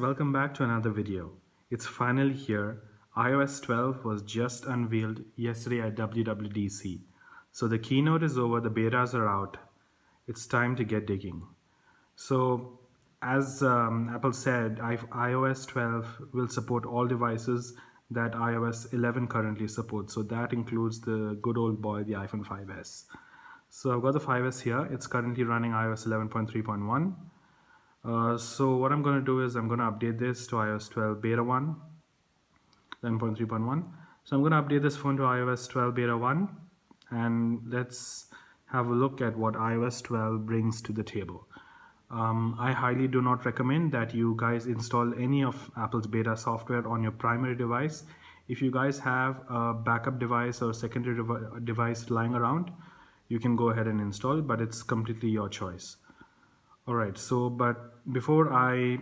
welcome back to another video. It's finally here. iOS 12 was just unveiled yesterday at WWDC. So the keynote is over, the betas are out. It's time to get digging. So as Apple said, iOS 12 will support all devices that iOS 11 currently supports. So that includes the good old boy, the iPhone 5S. So I've got the 5S here. It's currently running iOS 11.3.1. So what I'm going to do is I'm going to update this to iOS 12 beta 1, 11.3.1. So I'm going to update this phone to iOS 12 beta 1, and let's have a look at what iOS 12 brings to the table. I highly do not recommend that you guys install any of Apple's beta software on your primary device. If you guys have a backup device or secondary device lying around, you can go ahead and install, but it's completely your choice. Alright, so but before I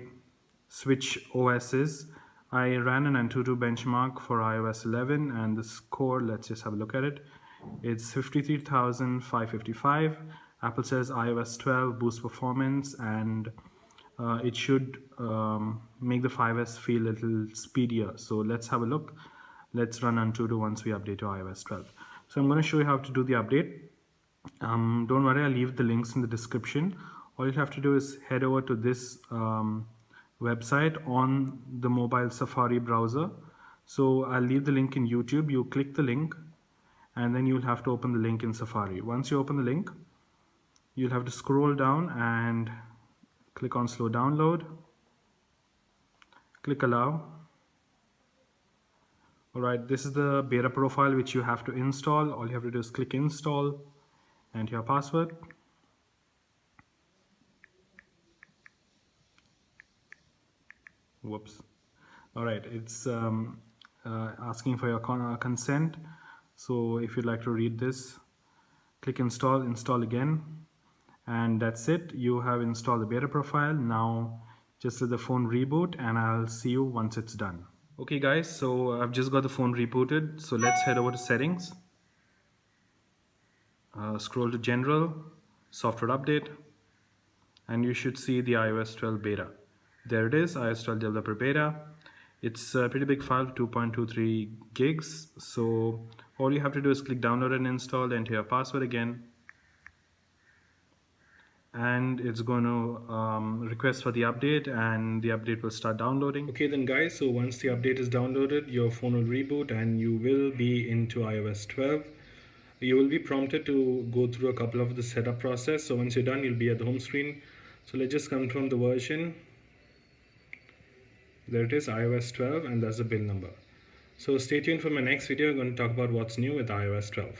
switch OSs, I ran an Antutu benchmark for iOS 11 and the score, let's just have a look at it. It's 53,555. Apple says iOS 12 boosts performance and it should make the 5S feel a little speedier. So let's have a look. Let's run Antutu once we update to iOS 12. So I'm going to show you how to do the update. Don't worry, I'll leave the links in the description. All you have to do is head over to this website on the mobile Safari browser. So I'll leave the link in YouTube. You click the link and then you'll have to open the link in Safari. Once you open the link, you'll have to scroll down and click on slow download. Click allow. Alright, this is the beta profile which you have to install. All you have to do is click install and your password. Whoops. Alright, it's asking for your consent. So if you'd like to read this, click install, install again, and that's it. You have installed the beta profile. Now just let the phone reboot and I'll see you once it's done. Okay guys, so I've just got the phone rebooted. So let's head over to settings. Scroll to general, software update, and you should see the iOS 12 beta. There it is, iOS 12 developer beta. It's a pretty big file, 2.23 gigs. So all you have to do is click download and install, enter your password again, and it's going to request for the update, and the update will start downloading. Okay then guys, so once the update is downloaded, your phone will reboot and you will be into iOS 12. You will be prompted to go through a couple of the setup process. So once you're done, you'll be at the home screen. So let's just confirm the version. There it is, iOS 12, and that's the build number. So stay tuned for my next video. I'm going to talk about what's new with iOS 12.